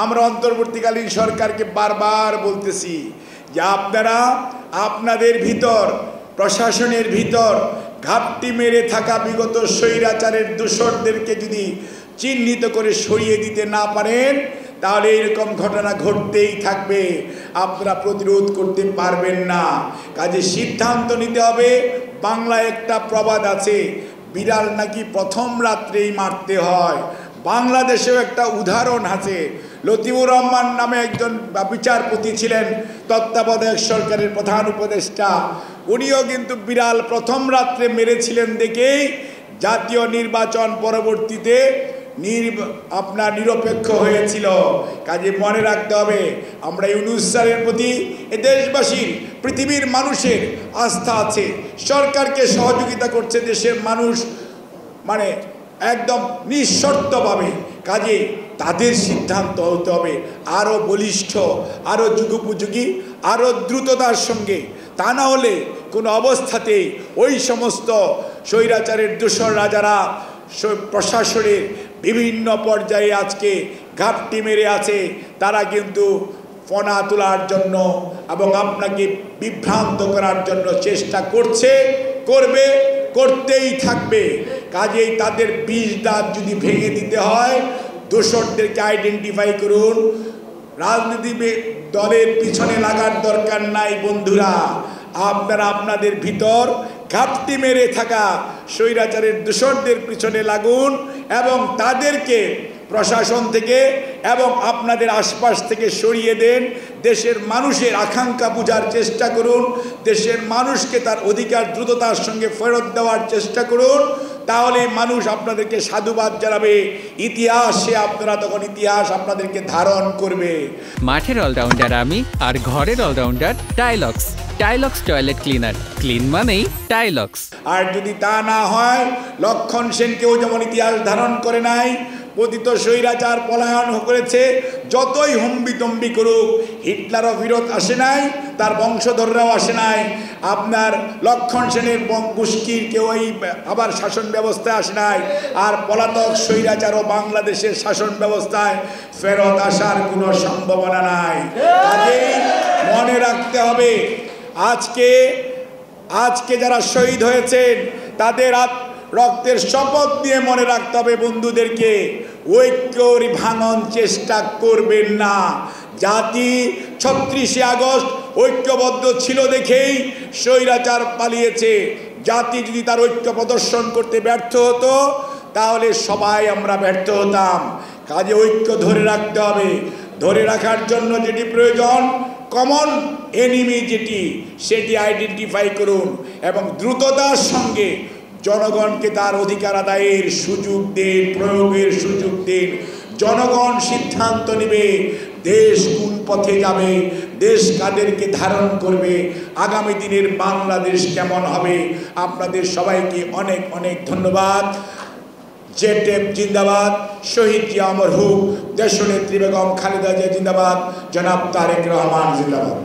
আমরা অন্তর্বর্তীকালীন সরকারকে বারবার বলতেছি যে আপনারা আপনাদের ভিতর, প্রশাসনের ভিতর ঘাপটি মেরে থাকা বিগত স্বৈরাচারের দোসরদেরকে যদি চিহ্নিত করে সরিয়ে দিতে না পারেন, তাহলে এরকম ঘটনা ঘটতেই থাকবে, আপনারা প্রতিরোধ করতে পারবেন না। কাজে সিদ্ধান্ত নিতে হবে। বাংলায় একটা প্রবাদ আছে, বিড়াল নাকি প্রথম রাত্রেই মারতে হয়। বাংলাদেশেও একটা উদাহরণ আছে। লতিফুর রহমান নামে একজন বিচারপতি ছিলেন, তত্ত্বাবধায়ক সরকারের প্রধান উপদেষ্টা। উনিও কিন্তু বিড়াল প্রথম রাত্রে মেরেছিলেন দেখেই জাতীয় নির্বাচন পরবর্তীতে আপনার নিরপেক্ষ হয়েছিল। কাজে মনে রাখতে হবে, আমরা ইউনূস স্যারের প্রতি এ দেশবাসীর, পৃথিবীর মানুষের আস্থা আছে। সরকারকে সহযোগিতা করছে দেশের মানুষ, মানে একদম নিঃশর্তভাবে। কাজে তাদের সিদ্ধান্ত হতে হবে আরও বলিষ্ঠ, আরও যুগোপযোগী, আরও দ্রুততার সঙ্গে। তা না হলে কোনো অবস্থাতেই ওই সমস্ত স্বৈরাচারের দোসররা যারা প্রশাসনের বিভিন্ন পর্যায়ে আজকে ঘাপটি মেরে আছে, তারা কিন্তু ফনা তোলার জন্য এবং আপনাকে বিভ্রান্ত করার জন্য চেষ্টা করছে, করবে, করতেই থাকবে। কাজেই তাদের বিষ দাঁত যদি ভেঙে দিতে হয়, দোসরদেরকে আইডেন্টিফাই করুন। রাজনীতি দলের পিছনে লাগার দরকার নাই বন্ধুরা। আপনারা আপনাদের ভিতর ঘাপটি মেরে থাকা স্বৈরাচারের দোসরদের পিছনে লাগুন এবং তাদেরকে প্রশাসন থেকে এবং আপনাদের আশপাশ থেকে সরিয়ে দেন। দেশের মানুষের আকাঙ্ক্ষা বোঝার চেষ্টা করুন, দেশের মানুষকে তার অধিকার দ্রুততার সঙ্গে ফেরত দেওয়ার চেষ্টা করুন। তাহলে মানুষ আপনাদেরকে সাধুবাদ জানাবে, ইতিহাসে আপনারা তখন ইতিহাস আপনাদেরকে ধারণ করবে। মাঠের অলরাউন্ডার আমি, আর ঘরের allrounder Tylox. Tylox toilet cleaner, clean মানেই টাইলক্স। আর যদি তা না হয়, লক্ষণ সেনকেও যেমন ইতিহাস ধারণ করে নাই, পতিত স্বৈরাচার পলায়ন করেছে, যতই হম্বিতম্বি করুক, হিটলারও ফিরত আসে নাই, তার বংশধররাও আসে নাই। আপনার লক্ষণ সেনের গোষ্ঠীর কেউই আবার শাসন ব্যবস্থায় আসে নাই। আর পলাতক স্বৈরাচারও বাংলাদেশের শাসন ব্যবস্থায় ফেরত আসার কোনো সম্ভাবনা নাই। কাজেই মনে রাখতে হবে, আজকে যারা শহীদ হয়েছেন তাদের রক্তের শপথ নিয়ে মনে রাখতে হবে বন্ধুদেরকে, ঐক্যর ভাঙন চেষ্টা করবেন না। জাতি ৩৬শে আগস্ট ঐক্যবদ্ধ ছিল দেখেই স্বৈরাচার পালিয়েছে। জাতি যদি তার ঐক্য প্রদর্শন করতে ব্যর্থ হতো, তাহলে সবাই আমরা ব্যর্থ হতাম। কাজে ঐক্য ধরে রাখতে হবে। ধরে রাখার জন্য যেটি প্রয়োজন, কমন এনিমি যেটি, সেটি আইডেন্টিফাই করুন এবং দ্রুততার সঙ্গে জনগণকে তার অধিকার আদায়ের সুযোগ দিন, প্রয়োগের সুযোগ দিন। জনগণ সিদ্ধান্ত নেবে দেশ কোন পথে যাবে, দেশ কাদেরকে ধারণ করবে, আগামী দিনের বাংলাদেশ কেমন হবে। আপনাদের সবাইকে অনেক অনেক ধন্যবাদ। জেটেপ জিন্দাবাদ, শহীদ জিয়া অমর হোক, দেশনেত্রী বেগম খালেদা জিয়া জিন্দাবাদ, জনাব তারেক রহমান জিন্দাবাদ।